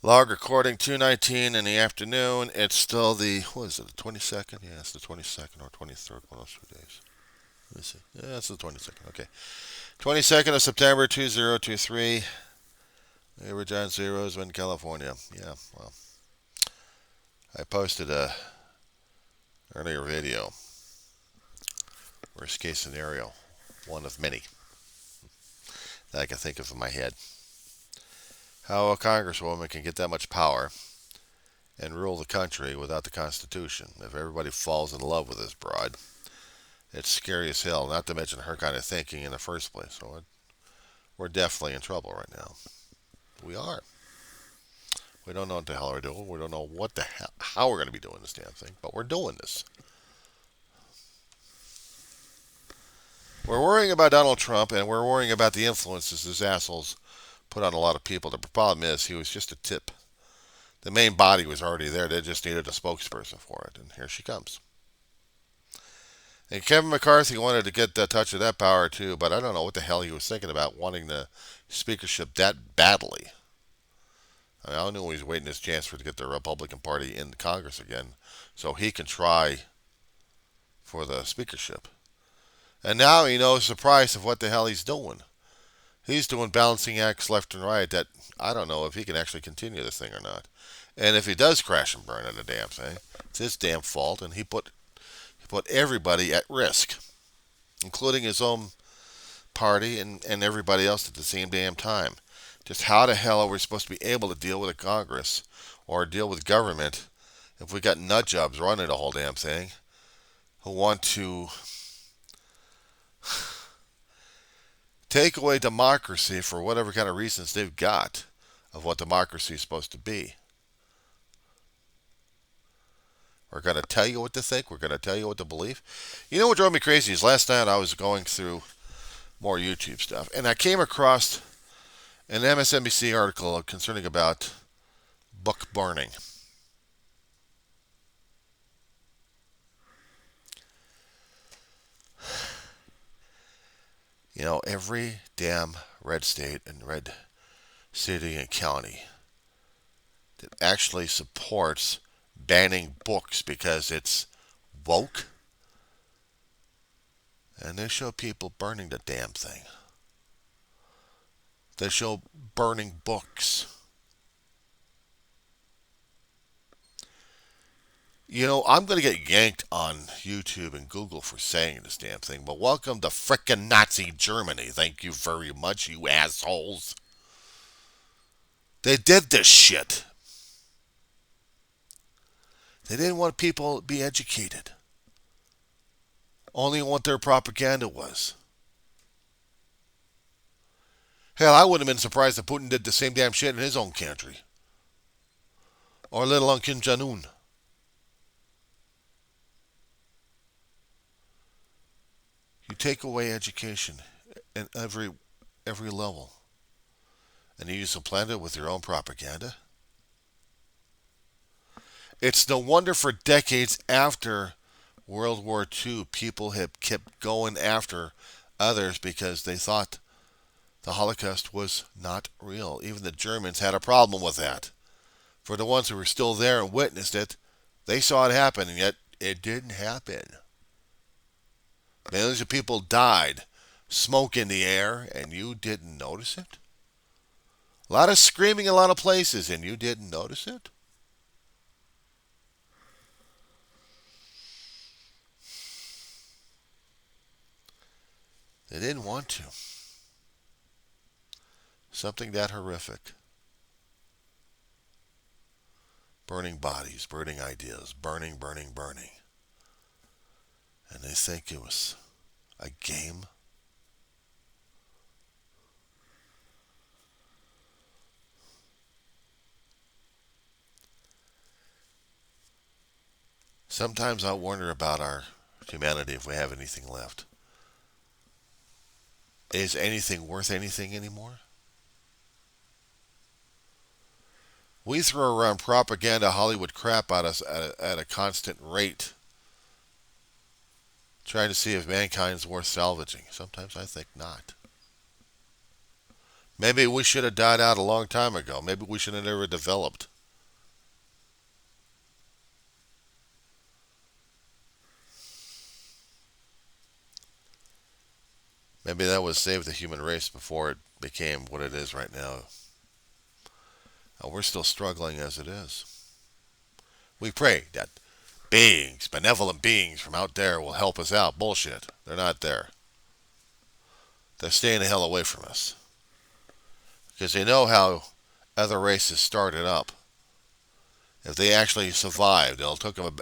Log recording 2:19 in the afternoon. It's still the, what is it, the 22nd? Yeah, it's the 22nd or 23rd, one of those 2 days. Let me see. Yeah, it's the 22nd. Okay. 22nd of September 2023. We were John Zeros in California. Yeah, well, I posted a earlier video. Worst case scenario. One of many that I can think of in my head. How a congresswoman can get that much power and rule the country without the Constitution. If everybody falls in love with this broad, it's scary as hell, not to mention her kind of thinking in the first place. So we're definitely in trouble right now. We are. We don't know what the hell we're doing. We don't know what the hell, how we're going to be doing this damn thing, but we're doing this. We're worrying about Donald Trump, and we're worrying about the influences these assholes put on a lot of people. The problem is he was just a tip. The main body was already there. They just needed a spokesperson for it, and here she comes. And Kevin McCarthy wanted to get the touch of that power too, but I don't know what the hell he was thinking about wanting the speakership that badly. I mean, I knew he was waiting his chance to get the Republican Party in Congress again, so he can try for the speakership. And now he knows the price of what the hell he's doing. He's doing balancing acts left and right that I don't know if he can actually continue this thing or not. And if he does crash and burn on the damn thing, it's his damn fault, and he put everybody at risk, including his own party and everybody else at the same damn time. Just how the hell are we supposed to be able to deal with a Congress or deal with government if we got nut jobs running the whole damn thing who want to take away democracy for whatever kind of reasons they've got of what democracy is supposed to be? We're going to tell you what to think. We're going to tell you what to believe. You know what drove me crazy is last night I was going through more YouTube stuff, and I came across an MSNBC article concerning about book burning. You know, every damn red state and red city and county that actually supports banning books because it's woke, and they show people burning the damn thing. They show burning books. You know, I'm going to get yanked on YouTube and Google for saying this damn thing, but welcome to frickin' Nazi Germany. Thank you very much, you assholes. They did this shit. They didn't want people to be educated. Only what their propaganda was. Hell, I wouldn't have been surprised if Putin did the same damn shit in his own country. Or let alone Kim Jong-un. You take away education at every level, and you supplant it with your own propaganda. It's no wonder for decades after World War II, people have kept going after others because they thought the Holocaust was not real. Even the Germans had a problem with that. For the ones who were still there and witnessed it, they saw it happen, and yet it didn't happen. Millions of people died, smoke in the air, and you didn't notice it? A lot of screaming in a lot of places, and you didn't notice it? They didn't want to. Something that horrific. Burning bodies, burning ideas, burning, burning, burning. And they think it was a game. Sometimes I wonder about our humanity if we have anything left. Is anything worth anything anymore? We throw around propaganda Hollywood crap at us at a constant rate, trying to see if mankind's worth salvaging. Sometimes I think not. Maybe we should have died out a long time ago. Maybe we should have never developed. Maybe that would save the human race before it became what it is right now. We're still struggling as it is. We pray that beings, benevolent beings from out there will help us out. Bullshit. They're not there. They're staying the hell away from us. Because they know how other races started up. If they actually survived, it'll take them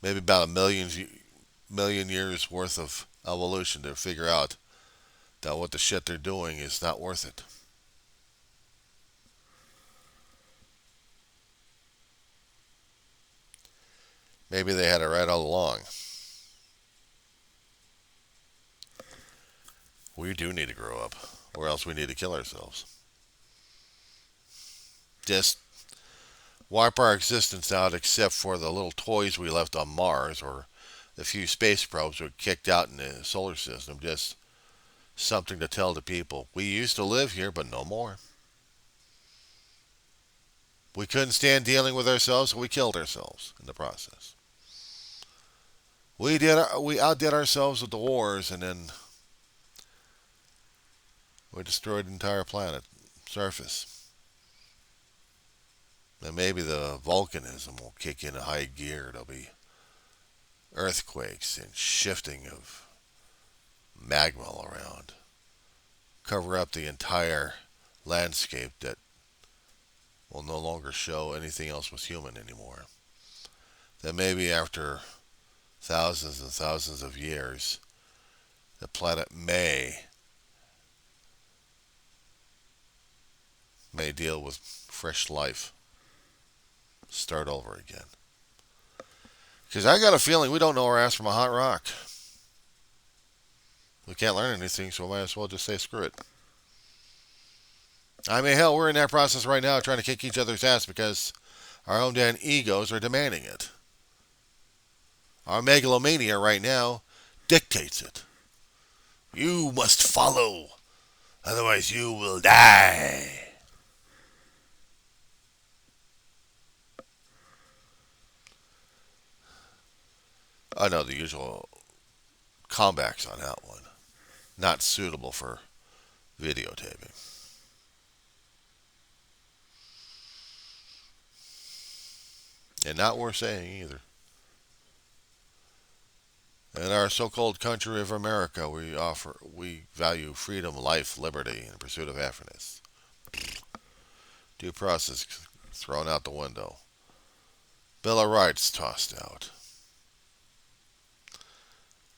maybe about a million years worth of evolution to figure out that what the shit they're doing is not worth it. Maybe they had it right all along. We do need to grow up, or else we need to kill ourselves. Just wipe our existence out except for the little toys we left on Mars or the few space probes we kicked out in the solar system. Just something to tell the people. We used to live here, but no more. We couldn't stand dealing with ourselves, so we killed ourselves in the process. We outdid ourselves with the wars, and then we destroyed the entire planet surface. And maybe the volcanism will kick in a high gear. There'll be earthquakes and shifting of magma all around. Cover up the entire landscape that will no longer show anything else was human anymore. Then maybe after thousands and thousands of years, the planet may deal with fresh life. Start over again. Because I got a feeling we don't know our ass from a hot rock. We can't learn anything, so we might as well just say screw it. I mean, hell, we're in that process right now trying to kick each other's ass because our own damn egos are demanding it. Our megalomania right now dictates it. You must follow, otherwise you will die. I know the usual comebacks on that one. Not suitable for videotaping. And not worth saying either. In our so-called country of America, we value freedom, life, liberty, and pursuit of happiness. Due process thrown out the window. Bill of Rights tossed out.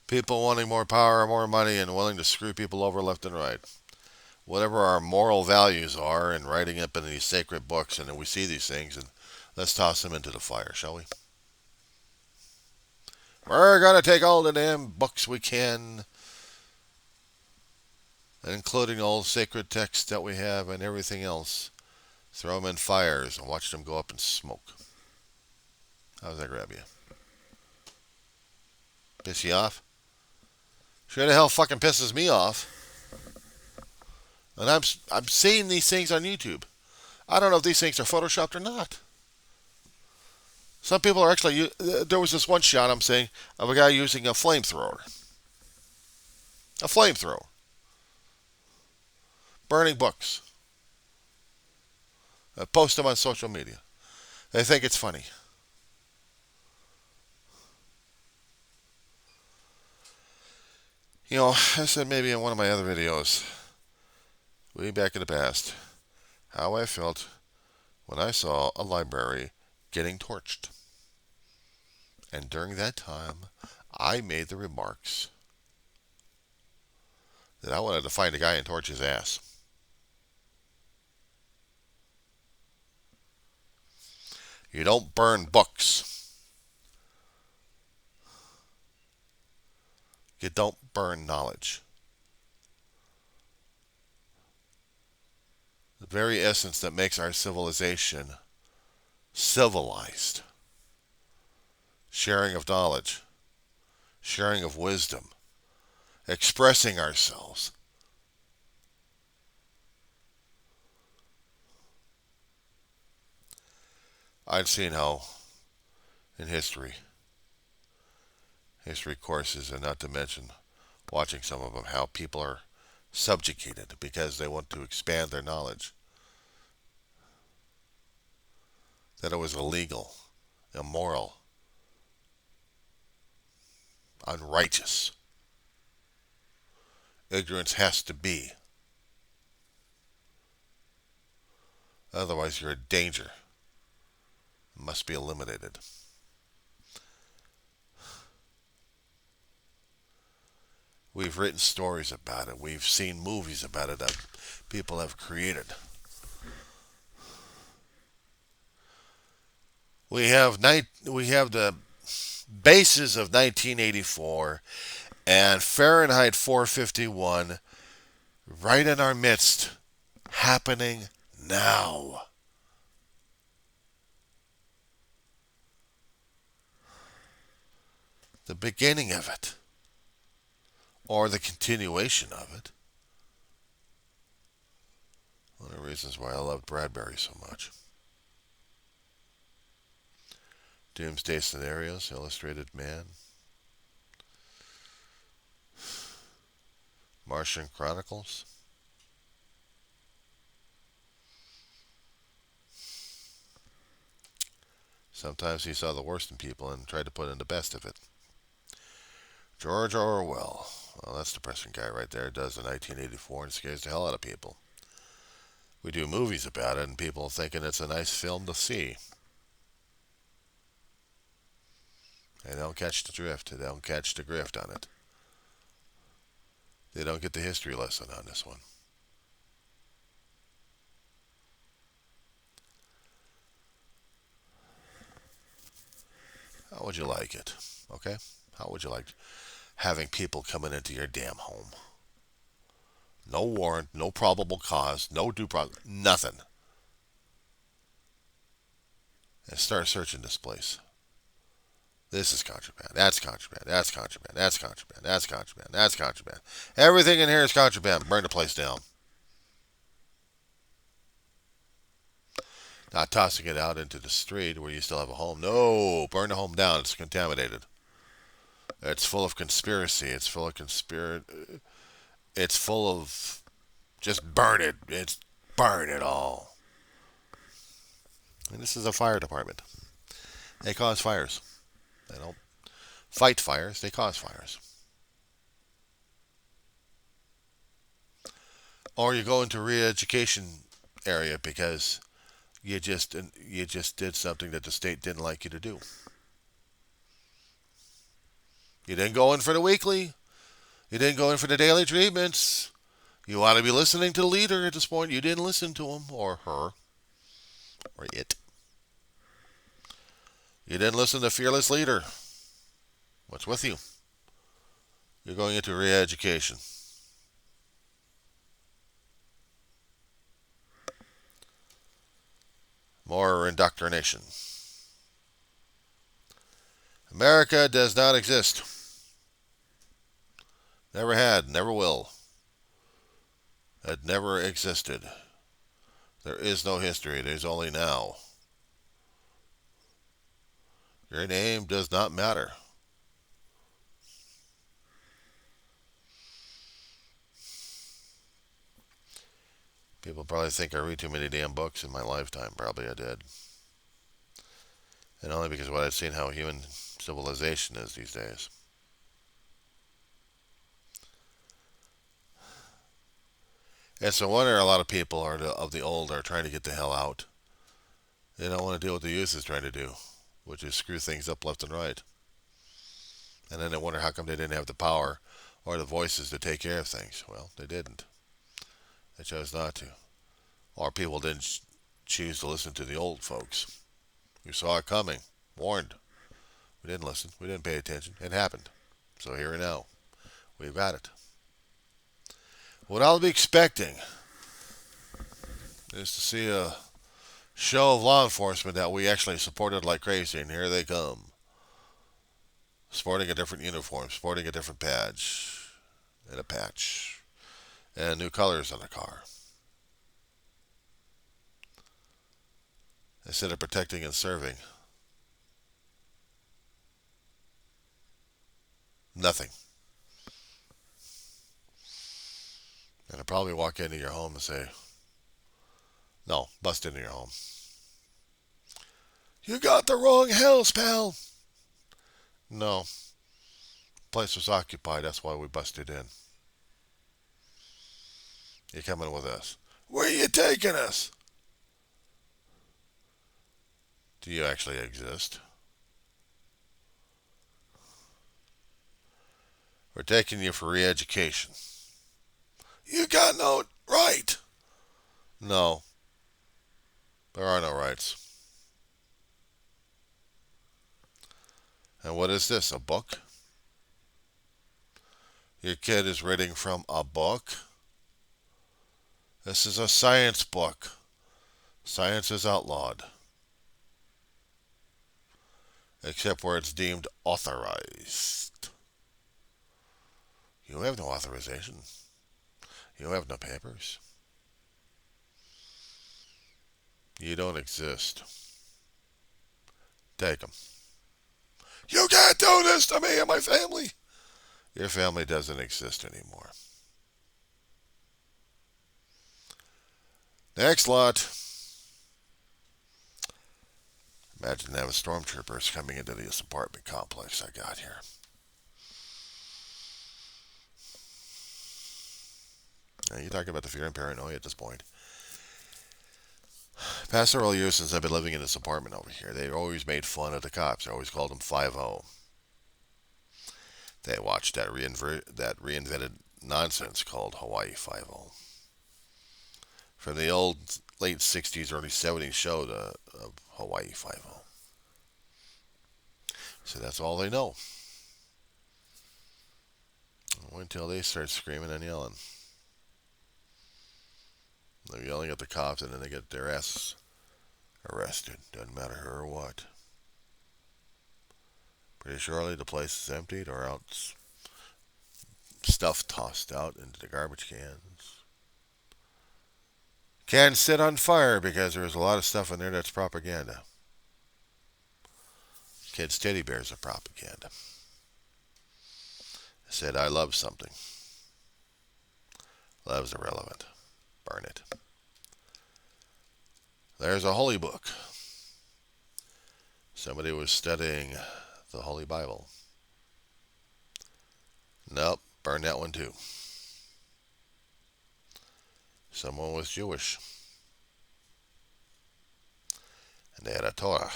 People wanting more power, more money, and willing to screw people over left and right. Whatever our moral values are, and writing up in these sacred books, and then we see these things, and let's toss them into the fire, shall we? We're going to take all the damn books we can, including all the sacred texts that we have and everything else, throw them in fires and watch them go up in smoke. How does that grab you? Piss you off? Sure the hell fucking pisses me off. And I'm seeing these things on YouTube. I don't know if these things are photoshopped or not. Some people are actually. There was this one shot I'm saying of a guy using a flamethrower. A flamethrower. Burning books. Post them on social media. They think it's funny. You know, I said maybe in one of my other videos, way back in the past, how I felt when I saw a library getting torched. And during that time, I made the remarks that I wanted to find a guy and torch his ass. You don't burn books. You don't burn knowledge. The very essence that makes our civilization civilized. Sharing of knowledge. Sharing of wisdom. Expressing ourselves. I've seen how in history courses, and not to mention watching some of them, how people are subjugated because they want to expand their knowledge. That it was illegal, immoral, unrighteous. Ignorance has to be. Otherwise, you're a danger. It must be eliminated. We've written stories about it. We've seen movies about it that people have created. We have the basis of 1984 and Fahrenheit 451 right in our midst, happening now. The beginning of it, or the continuation of it. One of the reasons why I loved Bradbury so much. Doomsday Scenarios, Illustrated Man. Martian Chronicles. Sometimes he saw the worst in people and tried to put in the best of it. George Orwell. Well, that's a depressing guy right there. Does the 1984 and scares the hell out of people. We do movies about it and people thinking it's a nice film to see. They don't catch the drift. They don't catch the grift on it. They don't get the history lesson on this one. How would you like it? Okay? How would you like having people coming into your damn home? No warrant, no probable cause, no due process, nothing. And start searching this place. This is contraband. That's contraband. That's contraband. That's contraband. That's contraband. That's contraband. Everything in here is contraband. Burn the place down. Not tossing it out into the street where you still have a home. No, burn the home down. It's contaminated. It's full of conspiracy. It's full of It's full of just burn it. It's burn it all. And this is a fire department. They cause fires. They don't fight fires. They cause fires. Or you go into re-education area because you just did something that the state didn't like you to do. You didn't go in for the weekly. You didn't go in for the daily treatments. You want to be listening to the leader at this point. You didn't listen to him or her or it. You didn't listen to the fearless leader. What's with you? You're going into re-education. More indoctrination. America does not exist. Never had, never will. It never existed. There is no history. There's only now. Your name does not matter. People probably think I read too many damn books in my lifetime. Probably I did. And only because of what I've seen how human civilization is these days. And so wonder a lot of people of the old are trying to get the hell out. They don't want to deal with the youth is trying to do, which is screw things up left and right. And then they wonder how come they didn't have the power or the voices to take care of things. Well, they didn't. They chose not to. Or people didn't choose to listen to the old folks. We saw it coming, warned. We didn't listen. We didn't pay attention. It happened. So here and now, we've got it. What I'll be expecting is to see a show of law enforcement that we actually supported like crazy, and here they come. Sporting a different uniform, sporting a different badge, and a patch, and new colors on the car. instead of protecting and serving? Nothing. And I'll probably walk into your home and say, no, bust into your home. You got the wrong house, pal. No, place was occupied. That's why we busted in. You're coming with us. Where are you taking us? Do you actually exist? We're taking you for re-education. You got no right. No, there are no rights. And what is this, a book? Your kid is reading from a book? This is a science book. Science is outlawed. Except where it's deemed authorized. You have no authorization. You have no papers. You don't exist. Take them. You can't do this to me and my family. Your family doesn't exist anymore. Next lot. Imagine having stormtroopers coming into this apartment complex I got here. Now, you're talking about the fear and paranoia at this point. Past several years since I've been living in this apartment over here, they always made fun of the cops. They always called them 5-0. They watched that reinvented nonsense called Hawaii 5-0. From the old late 60s, early 70s show of Hawaii 5-0. So that's all they know. Until they start screaming and yelling. They're yelling at the cops and then they get their asses arrested. Doesn't matter who or what. Pretty surely the place is emptied or else stuff tossed out into the garbage cans. Can't sit on fire because there's a lot of stuff in there that's propaganda. Kids' teddy bears are propaganda. I said, I love something. Love's irrelevant. Burn it. There's a holy book. Somebody was studying the Holy Bible. Nope, burn that one too. Someone was Jewish. And they had a Torah.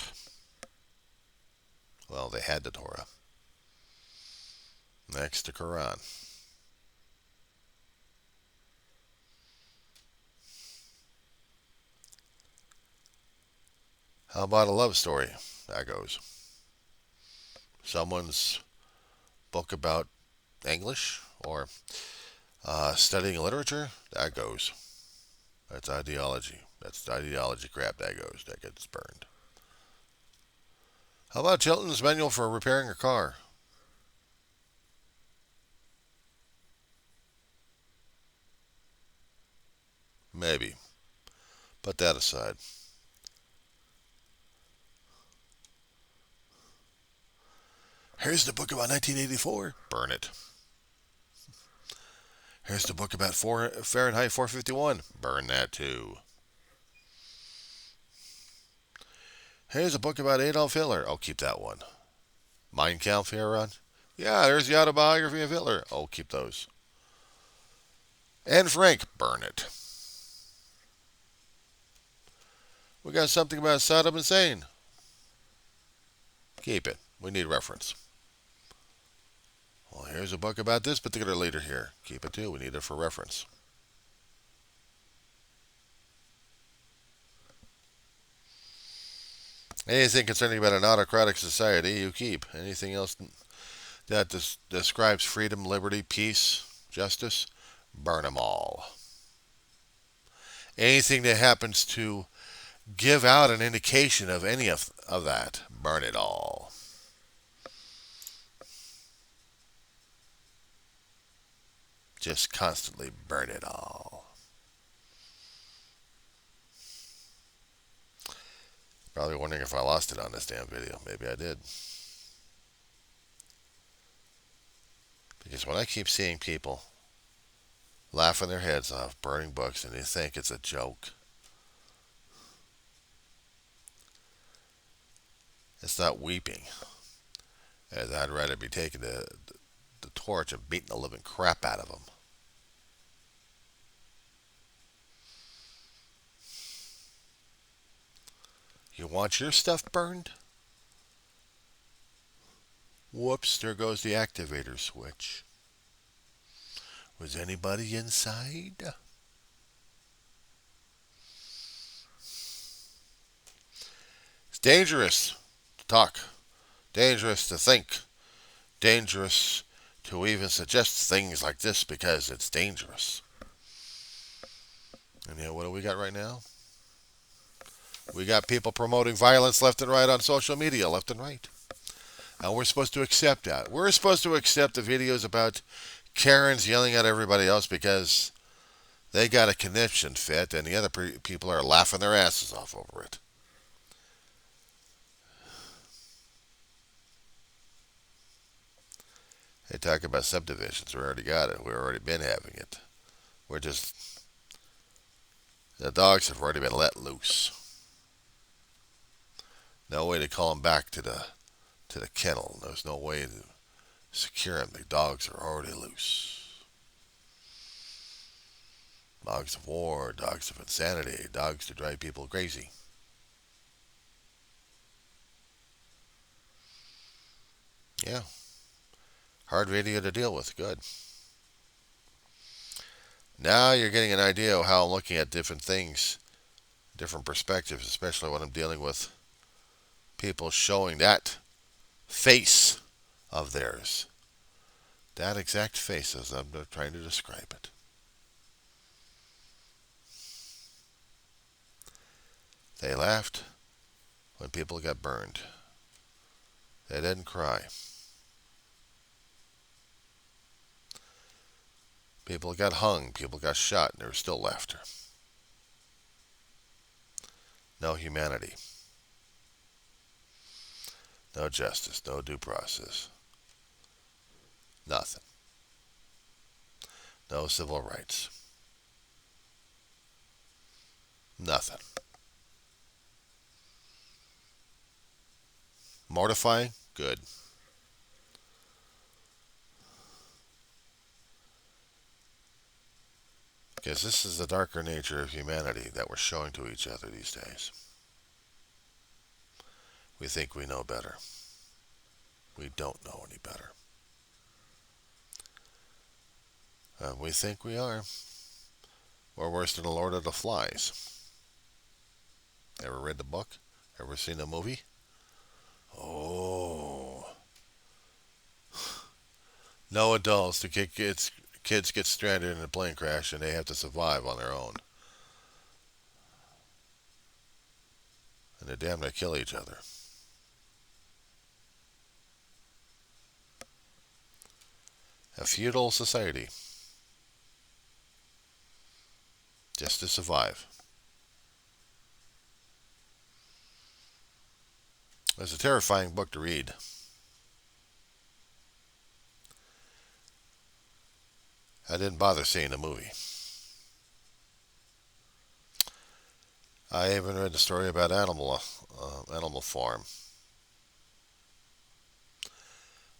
Well, they had the Torah. Next to Quran. How about a love story? That goes. Someone's book about English or studying literature? That goes. That's ideology. That's ideology crap. That goes. That gets burned. How about Chilton's manual for repairing a car? Maybe. Put that aside. Here's the book about 1984. Burn it. Here's the book about Fahrenheit 451. Burn that too. Here's a book about Adolf Hitler. I'll keep that one. Mein Kampf here, Ron? Yeah, there's the autobiography of Hitler. I'll keep those. Anne Frank. Burn it. We got something about Saddam Hussein. Keep it. We need reference. Well, here's a book about this particular leader here. Keep it too. We need it for reference. Anything concerning about an autocratic society, you keep. Anything else that describes freedom, liberty, peace, justice, burn them all. Anything that happens to give out an indication of any of that, burn it all. Just constantly burn it all. Probably wondering if I lost it on this damn video. Maybe I did. Because when I keep seeing people laughing their heads off, burning books, and they think it's a joke, it's not weeping. As I'd rather be taking the torch and beating the living crap out of them. You want your stuff burned? Whoops, there goes the activator switch. Was anybody inside? It's dangerous to talk, dangerous to think, dangerous to even suggest things like this because it's dangerous. And what do we got right now? We got people promoting violence left and right on social media, left and right. And we're supposed to accept that. We're supposed to accept the videos about Karens yelling at everybody else because they got a conniption fit and the other people are laughing their asses off over it. They talk about subdivisions. We already got it. We've already been having it. The dogs have already been let loose. No way to call them back to the kennel. There's no way to secure them. The dogs are already loose. Dogs of war, dogs of insanity, dogs to drive people crazy. Yeah. Hard video to deal with. Good. Now you're getting an idea of how I'm looking at different things, different perspectives, especially when I'm dealing with people showing that face of theirs. That exact face as I'm trying to describe it. They laughed when people got burned. They didn't cry. People got hung, people got shot, and there was still laughter. No humanity. No justice, no due process. Nothing. No civil rights. Nothing. Mortifying? Good. Because this is the darker nature of humanity that we're showing to each other these days. We think we know better. We don't know any better. We think we are. We're worse than the Lord of the Flies. Ever read the book? Ever seen the movie? Oh. No adults. The kids get stranded in a plane crash and they have to survive on their own. And they're damned to kill each other. A feudal society. Just to survive. It's a terrifying book to read. I didn't bother seeing the movie. I even read the story about Animal Farm.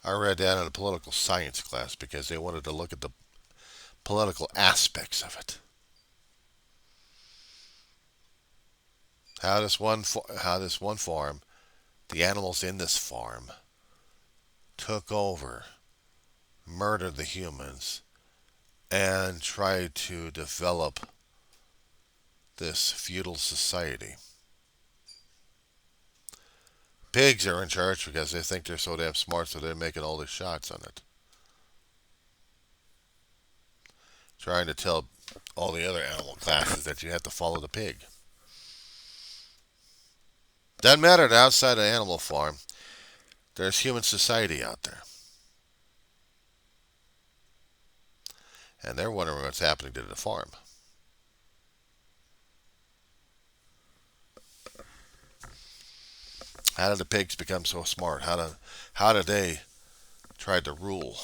I read that in a political science class because they wanted to look at the political aspects of it. How this one farm, the animals in this farm, took over, murdered the humans, and tried to develop this feudal society. Pigs are in charge because they think they're so damn smart, so they're making all the shots on it. Trying to tell all the other animal classes that you have to follow the pig. Doesn't matter that outside an animal farm, there's human society out there. And they're wondering what's happening to the farm. How did the pigs become so smart? How did they try to rule?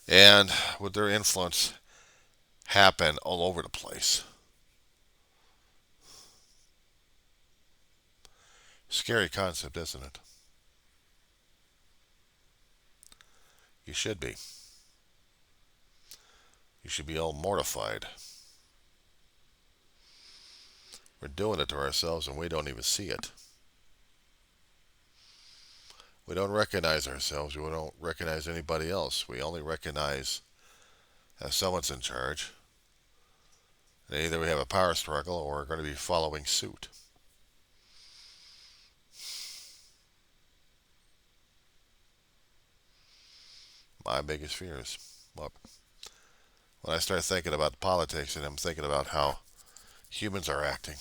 And would their influence happen all over the place? Scary concept, isn't it? You should be. You should be all mortified. We're doing it to ourselves and we don't even see it. We don't recognize ourselves. We don't recognize anybody else. We only recognize that someone's in charge. And either we have a power struggle or we're going to be following suit. My biggest fears. Well, when I start thinking about politics and I'm thinking about how humans are acting,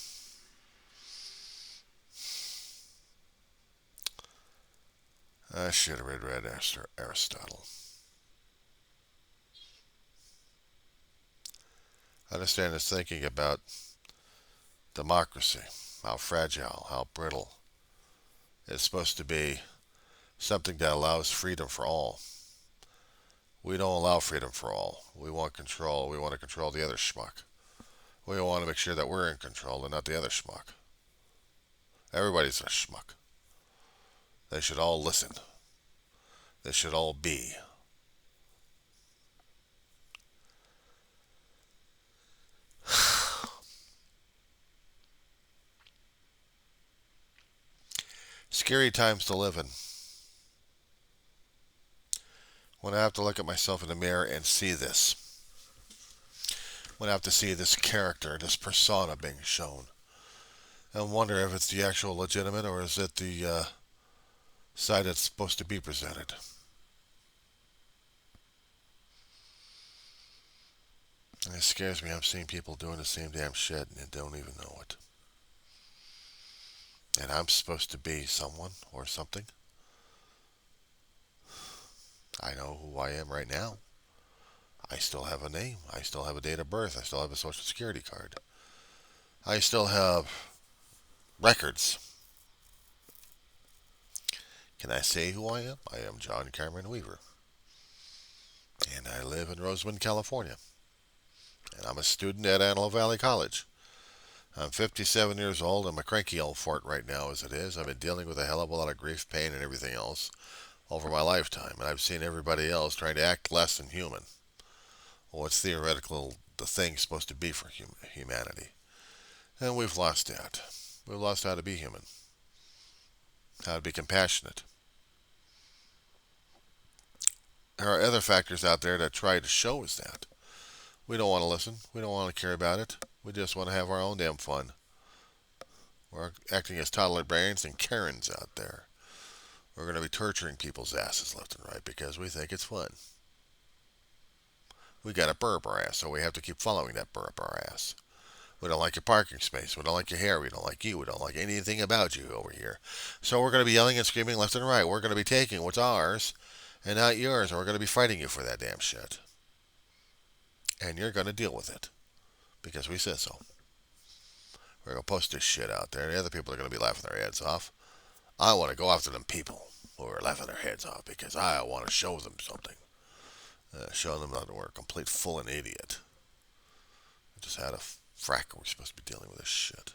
I should have read Aristotle. I understand his thinking about democracy, how fragile, how brittle. It's supposed to be something that allows freedom for all. We don't allow freedom for all. We want control. We want to control the other schmuck. We want to make sure that we're in control and not the other schmuck. Everybody's a schmuck. They should all listen. They should all be. Scary times to live in. When I have to look at myself in the mirror and see this. When I have to see this character, this persona being shown. And wonder if it's the actual legitimate or is it the side that's supposed to be presented. And it scares me. I'm seeing people doing the same damn shit and they don't even know it. And I'm supposed to be someone or something. I know who I am right now. I still have a name. I still have a date of birth. I still have a social security card. I still have records. Can I say who I am? I am John Cameron Weaver. And I live in Roseman, California. And I'm a student at Antelope Valley College. I'm 57 years old. I'm a cranky old fart right now as it is. I've been dealing with a hell of a lot of grief, pain, and everything else over my lifetime. And I've seen everybody else trying to act less than human. Well, it's theoretical the thing's supposed to be for humanity. And we've lost that. We've lost how to be human. How to be compassionate. There are other factors out there that try to show us that. We don't want to listen. We don't want to care about it. We just want to have our own damn fun. We're acting as toddler brains and Karens out there. We're going to be torturing people's asses left and right because we think it's fun. We got a burr up our ass, so we have to keep following that burr up our ass. We don't like your parking space. We don't like your hair. We don't like you. We don't like anything about you over here. So we're going to be yelling and screaming left and right. We're going to be taking what's ours and not yours, and we're going to be fighting you for that damn shit. And you're going to deal with it because we said so. We're going to post this shit out there, and the other people are going to be laughing their heads off. I want to go after them people who are laughing their heads off because I want to show them something. Show them that we're a complete fool and idiot. We just had a frack. We're supposed to be dealing with this shit.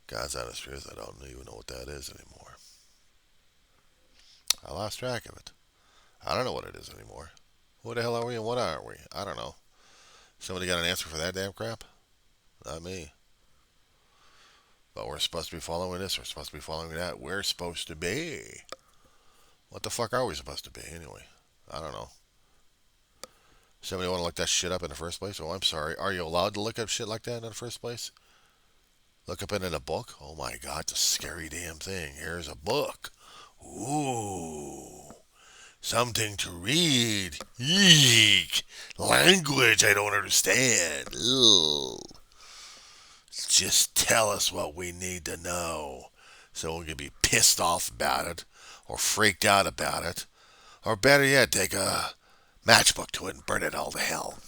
God's honest truth, I don't even know what that is anymore. I lost track of it. I don't know what it is anymore. Who the hell are we and what aren't we? I don't know. Somebody got an answer for that damn crap? Not me. But we're supposed to be following this. We're supposed to be following that. We're supposed to be. What the fuck are we supposed to be anyway? I don't know. Somebody want to look that shit up in the first place? Oh, I'm sorry. Are you allowed to look up shit like that in the first place? Look up it in a book? Oh my God, it's a scary damn thing. Here's a book. Ooh. Something to read. Eek. Language I don't understand. Ugh. Just tell us what we need to know so we can be pissed off about it or freaked out about it. Or better yet, take a matchbook to it and burn it all to hell.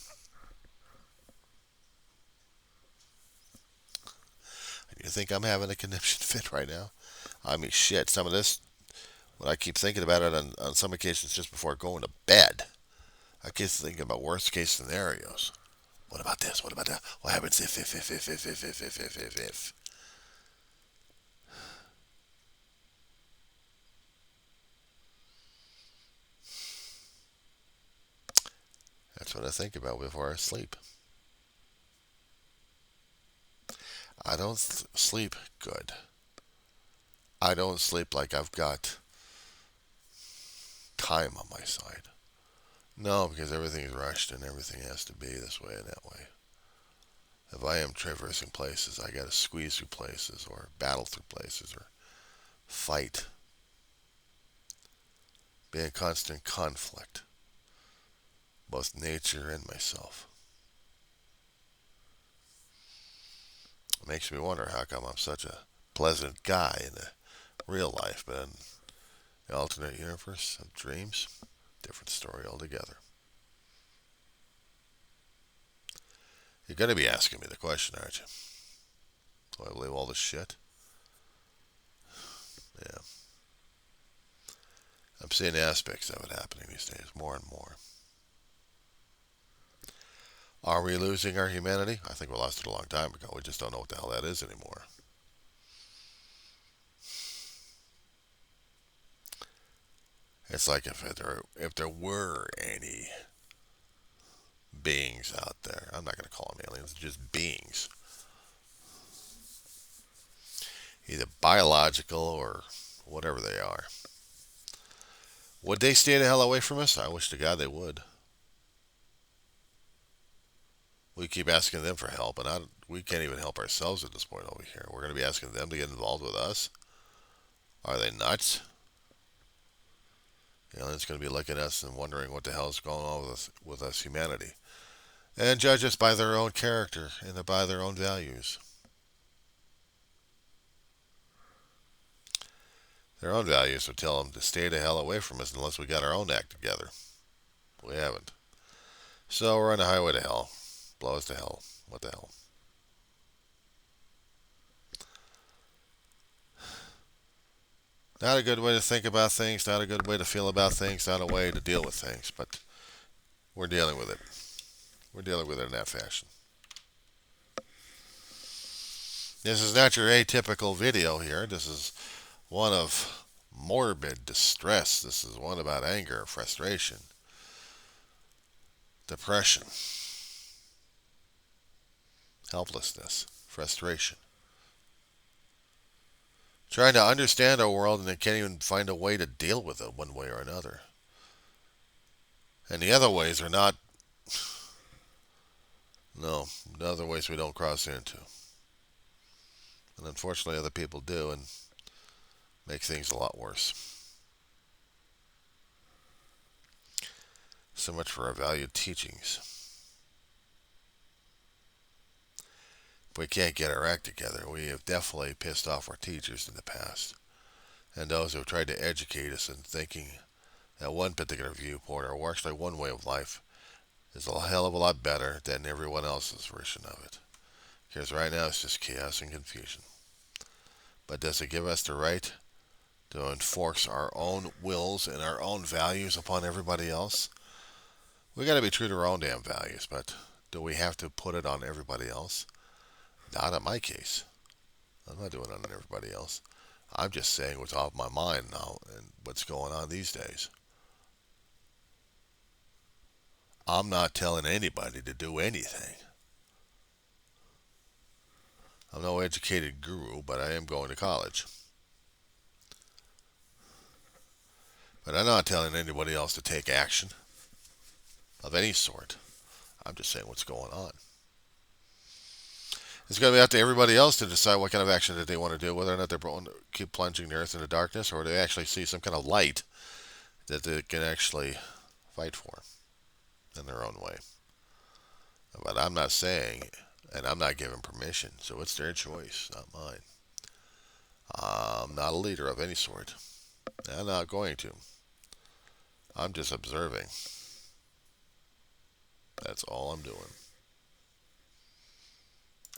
You think I'm having a conniption fit right now? I mean, shit. Some of this, when I keep thinking about it on some occasions just before going to bed, I keep thinking about worst case scenarios. What about this? What about that? What happens if? That's what I think about before I sleep. I don't sleep good. I don't sleep like I've got time on my side. No, because everything is rushed and everything has to be this way and that way. If I am traversing places, I got to squeeze through places or battle through places or fight. Be in constant conflict, both nature and myself. It makes me wonder how come I'm such a pleasant guy in the real life, but in the alternate universe of dreams, different story altogether. You're going to be asking me the question, aren't you? Do I believe all this shit? Yeah. I'm seeing aspects of it happening these days, more and more. Are we losing our humanity? I think we lost it a long time ago. We just don't know what the hell that is anymore. It's like if there were any beings out there, I'm not going to call them aliens, just beings, either biological or whatever they are. Would they stay the hell away from us? I wish to God they would. We keep asking them for help, and we can't even help ourselves at this point over here. We're going to be asking them to get involved with us. Are they nuts? It's going to be looking at us and wondering what the hell is going on with us humanity, and judge us by their own character and by their own values. Their own values would tell them to stay the hell away from us unless we got our own act together. We haven't. So we're on the highway to hell. Blow us to hell. What the hell? Not a good way to think about things, not a good way to feel about things, not a way to deal with things, but we're dealing with it. We're dealing with it in that fashion. This is not your atypical video here. This is one of morbid distress. This is one about anger, frustration, depression, helplessness, frustration. Trying to understand our world and they can't even find a way to deal with it one way or another. And the other ways are not, no, the other ways we don't cross into. And unfortunately other people do and make things a lot worse. So much for our valued teachings. If we can't get our act together, we have definitely pissed off our teachers in the past. And those who have tried to educate us in thinking that one particular viewpoint or actually one way of life is a hell of a lot better than everyone else's version of it. Because right now it's just chaos and confusion. But does it give us the right to enforce our own wills and our own values upon everybody else? We got to be true to our own damn values, but do we have to put it on everybody else? Not in my case. I'm not doing it on everybody else. I'm just saying what's off my mind now and what's going on these days. I'm not telling anybody to do anything. I'm no educated guru, but I am going to college. But I'm not telling anybody else to take action of any sort. I'm just saying what's going on. It's going to be up to everybody else to decide what kind of action that they want to do, whether or not they're going to keep plunging the earth into darkness or they actually see some kind of light that they can actually fight for in their own way. But I'm not saying, and I'm not giving permission, so it's their choice, not mine. I'm not a leader of any sort. I'm not going to. I'm just observing. That's all I'm doing.